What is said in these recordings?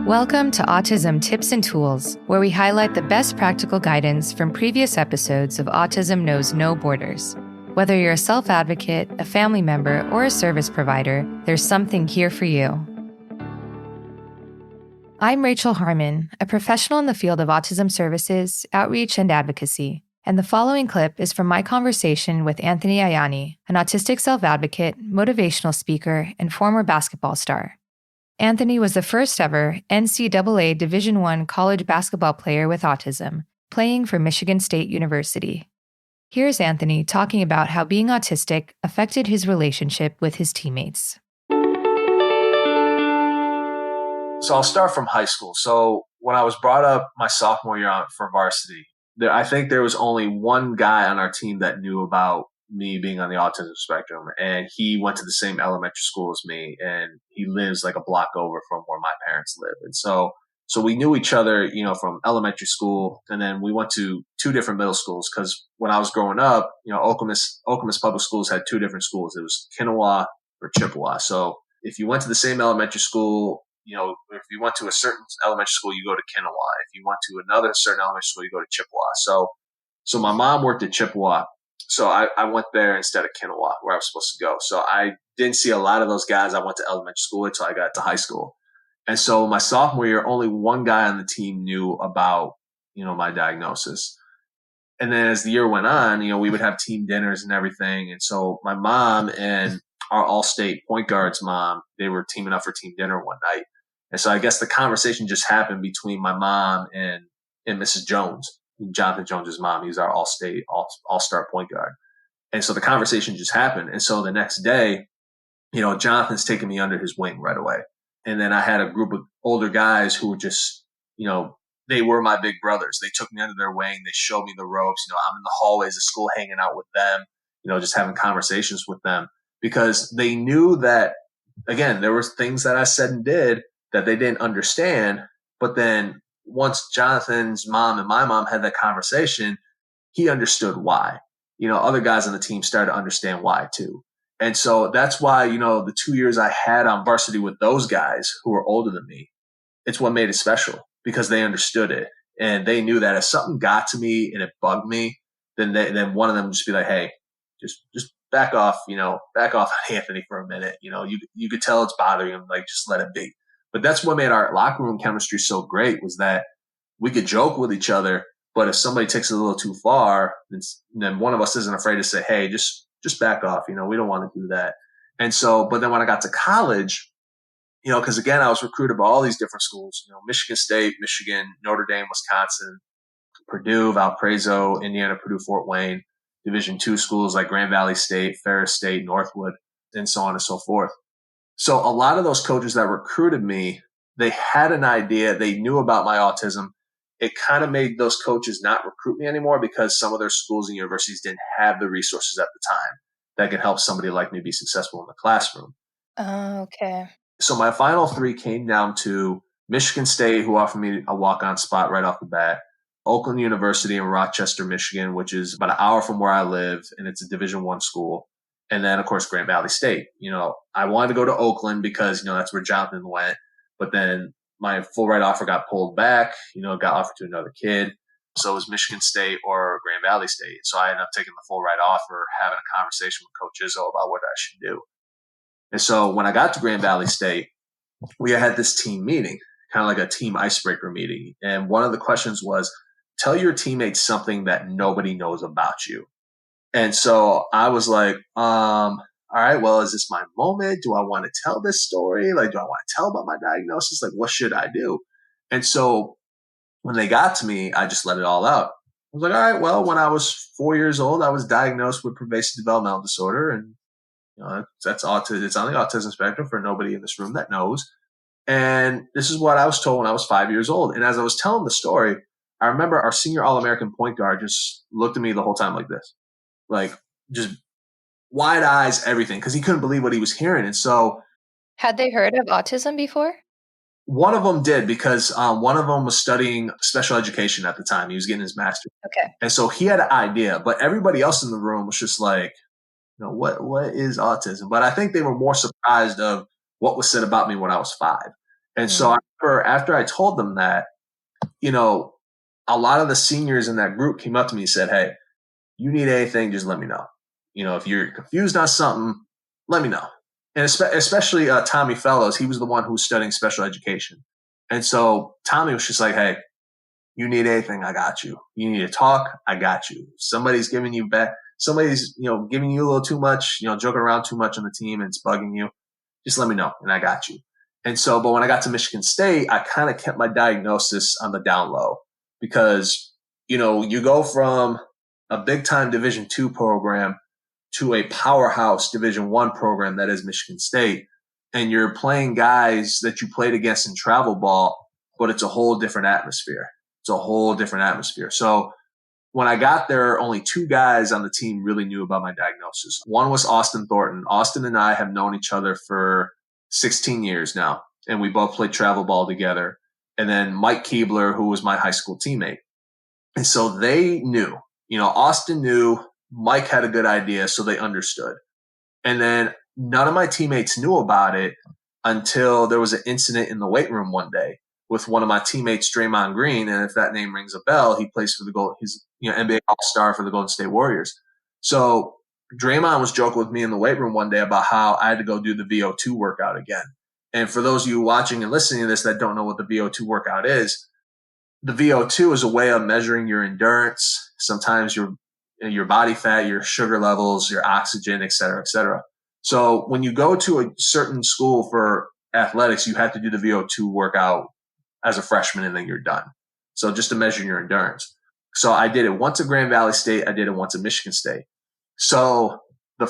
Welcome to Autism Tips and Tools, where we highlight the best practical guidance from previous episodes of Autism Knows No Borders. Whether you're a self-advocate, a family member, or a service provider, there's something here for you. I'm Rachel Harmon, a professional in the field of autism services, outreach, and advocacy. And the following clip is from my conversation with Anthony Ianni, an autistic self-advocate, motivational speaker, and former basketball star. Anthony was the first ever NCAA Division I college basketball player with autism, playing for Michigan State University. Here's Anthony talking about how being autistic affected his relationship with his teammates. So I'll start from high school. So when I was brought up my sophomore year for varsity, I think there was only one guy on our team that knew about me being on the autism spectrum, and he went to the same elementary school as me, and he lives like a block over from where my parents live. And so we knew each other, from elementary school, and then we went to two different middle schools because when I was growing up, Okemos Public Schools had two different schools. It was Kinawa or Chippewa. So if you went to the same elementary school, if you went to a certain elementary school, you go to Kinawa. If you went to another certain elementary school, you go to Chippewa. So my mom worked at Chippewa. So I went there instead of Kinawa, where I was supposed to go. So I didn't see a lot of those guys I went to elementary school until I got to high school. And so my sophomore year, only one guy on the team knew about, my diagnosis. And then as the year went on, we would have team dinners and everything. And so my mom and our all-state point guard's mom, they were teaming up for team dinner one night. And so I guess the conversation just happened between my mom and Mrs. Jones, Jonathan Jones's mom. He's our all-state, all-star point guard. And so the conversation just happened. And so the next day, Jonathan's taking me under his wing right away. And then I had a group of older guys who were just, they were my big brothers. They took me under their wing. They showed me the ropes. I'm in the hallways of school hanging out with them, just having conversations with them because they knew that, again, there were things that I said and did that they didn't understand. But then once Jonathan's mom and my mom had that conversation, he understood why. Other guys on the team started to understand why too. And so that's why, the 2 years I had on varsity with those guys who were older than me, it's what made it special because they understood it. And they knew that if something got to me and it bugged me, then one of them would just be like, hey, just back off, back off on Anthony for a minute. You could tell it's bothering him, like just let it be. But that's what made our locker room chemistry so great was that we could joke with each other, but if somebody takes it a little too far, then one of us isn't afraid to say, hey, just back off. We don't want to do that. And so, but then when I got to college, because again, I was recruited by all these different schools, Michigan State, Michigan, Notre Dame, Wisconsin, Purdue, Valparaiso, Indiana, Purdue, Fort Wayne, Division II schools like Grand Valley State, Ferris State, Northwood, and so on and so forth. So a lot of those coaches that recruited me, they had an idea. They knew about my autism. It kind of made those coaches not recruit me anymore because some of their schools and universities didn't have the resources at the time that could help somebody like me be successful in the classroom. Oh, okay. So my final three came down to Michigan State, who offered me a walk-on spot right off the bat, Oakland University in Rochester, Michigan, which is about an hour from where I live, and it's a Division I school. And then, of course, Grand Valley State. I wanted to go to Oakland because, that's where Jonathan went. But then my full ride offer got pulled back, got offered to another kid. So it was Michigan State or Grand Valley State. So I ended up taking the full ride offer, having a conversation with Coach Izzo about what I should do. And so when I got to Grand Valley State, we had this team meeting, kind of like a team icebreaker meeting. And one of the questions was, tell your teammates something that nobody knows about you. And so I was like, all right, well, is this my moment? Do I want to tell this story? Like, do I want to tell about my diagnosis? Like, what should I do? And so when they got to me, I just let it all out. I was like, all right, well, when I was 4 years old, I was diagnosed with pervasive developmental disorder. And, that's autism. It's on the autism spectrum for nobody in this room that knows. And this is what I was told when I was 5 years old. And as I was telling the story, I remember our senior All-American point guard just looked at me the whole time like this, like just wide eyes, everything, because he couldn't believe what he was hearing. And so had they heard of autism before? One of them did because one of them was studying special education at the time. He was getting his master's. Okay. And so he had an idea, but everybody else in the room was just like, what is autism? But I think they were more surprised of what was said about me when I was 5. And so I remember after I told them that, you know, a lot of the seniors in that group came up to me and said, hey, you need anything, just let me know. If you're confused on something, let me know. And especially Tommy Fellows, he was the one who was studying special education. And so Tommy was just like, hey, you need anything, I got you. You need to talk, I got you. Somebody's giving you back, somebody's, giving you a little too much, joking around too much on the team and it's bugging you, just let me know and I got you. And so, but when I got to Michigan State, I kind of kept my diagnosis on the down low because, you go from a big time Division II program to a powerhouse Division I program that is Michigan State. And you're playing guys that you played against in travel ball, but it's a whole different atmosphere. It's a whole different atmosphere. So when I got there, only two guys on the team really knew about my diagnosis. One was Austin Thornton. Austin and I have known each other for 16 years now, and we both played travel ball together. And then Mike Keebler, who was my high school teammate. And so they knew, Austin knew, Mike had a good idea, so they understood. And then none of my teammates knew about it until there was an incident in the weight room one day with one of my teammates, Draymond Green. And if that name rings a bell, he plays for he's NBA All-Star for the Golden State Warriors. So Draymond was joking with me in the weight room one day about how I had to go do the VO2 workout again. And for those of you watching and listening to this that don't know what the VO2 workout is, the VO2 is a way of measuring your endurance, sometimes your body fat, your sugar levels, your oxygen, et cetera, et cetera. So when you go to a certain school for athletics, you have to do the VO2 workout as a freshman and then you're done. So just to measure your endurance. So I did it once at Grand Valley State. I did it once at Michigan State. So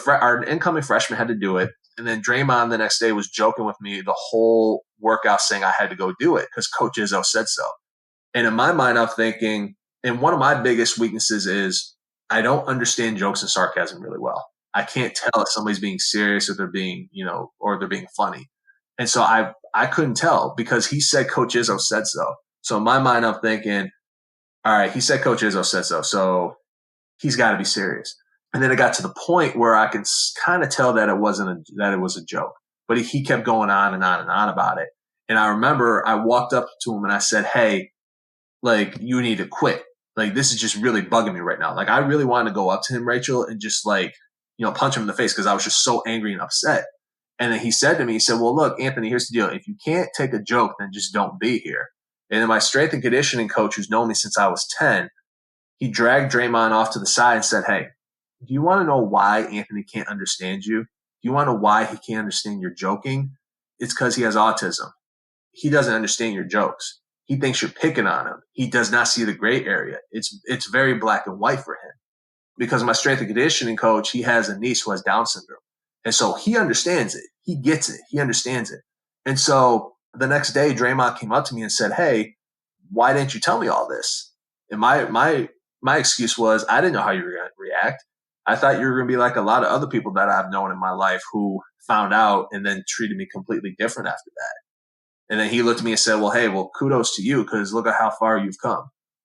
our incoming freshman had to do it. And then Draymond the next day was joking with me the whole workout saying I had to go do it because Coach Izzo said so. And in my mind, I'm thinking, and one of my biggest weaknesses is I don't understand jokes and sarcasm really well. I can't tell if somebody's being serious or they're being, or they're being funny. And so I couldn't tell because he said Coach Izzo said so. So in my mind, I'm thinking, all right, he said Coach Izzo said so. So he's got to be serious. And then it got to the point where I can kind of tell that it was a joke, but he kept going on and on and on about it. And I remember I walked up to him and I said, hey, like, you need to quit. Like, this is just really bugging me right now. Like, I really wanted to go up to him, Rachel, and just punch him in the face because I was just so angry and upset. And then he said to me, he said, well, look, Anthony, here's the deal. If you can't take a joke, then just don't be here. And then my strength and conditioning coach, who's known me since I was 10, he dragged Draymond off to the side and said, hey, do you want to know why Anthony can't understand you? Do you want to know why he can't understand your joking? It's because he has autism. He doesn't understand your jokes. He thinks you're picking on him. He does not see the gray area. It's very black and white for him. Because my strength and conditioning coach, he has a niece who has Down syndrome. And so he understands it. He gets it. He understands it. And so the next day, Draymond came up to me and said, hey, why didn't you tell me all this? And my excuse was, I didn't know how you were going to react. I thought you were going to be like a lot of other people that I've known in my life who found out and then treated me completely different after that. And then he looked at me and said, well, kudos to you because look at how far you've come.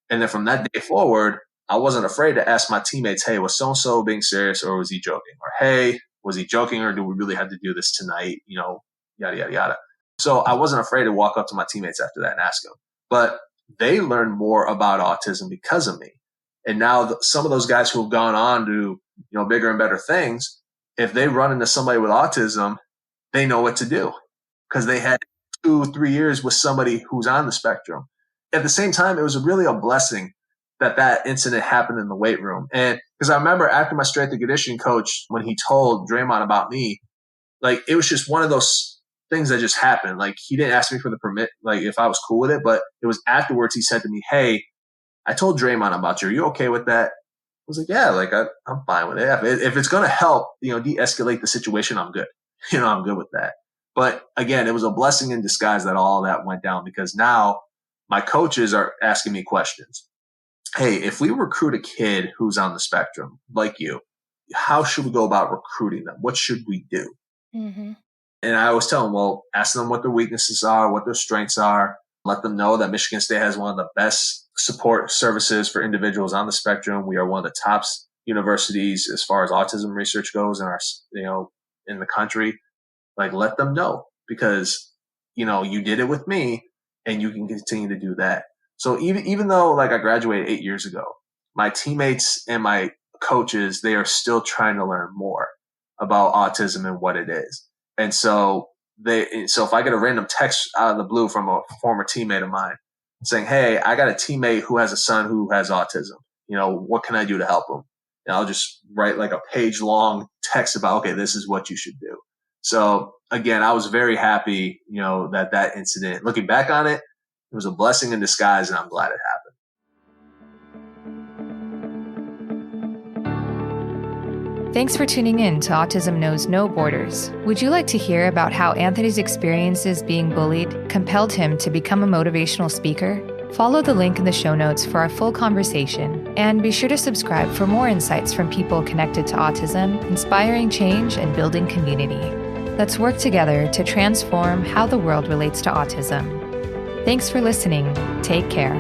And then from that day forward, I wasn't afraid to ask my teammates, hey, was so-and-so being serious or was he joking? Or, hey, was he joking or do we really have to do this tonight? Yada, yada, yada. So I wasn't afraid to walk up to my teammates after that and ask them. But they learned more about autism because of me. And now some of those guys who have gone on to, bigger and better things, if they run into somebody with autism, they know what to do because they had 2-3 years with somebody who's on the spectrum. At the same time, it was really a blessing that incident happened in the weight room. And because I remember after my strength and conditioning coach, when he told Draymond about me, like, it was just one of those things that just happened. Like, he didn't ask me for the permit, like if I was cool with it, but it was afterwards he said to me, hey, I told Draymond about you. Are you okay with that? I was like, yeah, like I'm fine with it. If it's going to help, de-escalate the situation, I'm good. I'm good with that. But again, it was a blessing in disguise that all that went down because now my coaches are asking me questions. Hey, if we recruit a kid who's on the spectrum like you, how should we go about recruiting them? What should we do? Mm-hmm. And I always tell them, well, ask them what their weaknesses are, what their strengths are. Let them know that Michigan State has one of the best support services for individuals on the spectrum. We are one of the top universities as far as autism research goes in our, in the country. Like, let them know because, you did it with me and you can continue to do that. So even though like I graduated 8 years ago, my teammates and my coaches, they are still trying to learn more about autism and what it is. And so if I get a random text out of the blue from a former teammate of mine saying, hey, I got a teammate who has a son who has autism, what can I do to help him? And I'll just write like a page long text about, okay, this is what you should do. So again, I was very happy, that incident, looking back on it, it was a blessing in disguise, and I'm glad it happened. Thanks for tuning in to Autism Knows No Borders. Would you like to hear about how Anthony's experiences being bullied compelled him to become a motivational speaker? Follow the link in the show notes for our full conversation, and be sure to subscribe for more insights from people connected to autism, inspiring change, and building community. Let's work together to transform how the world relates to autism. Thanks for listening. Take care.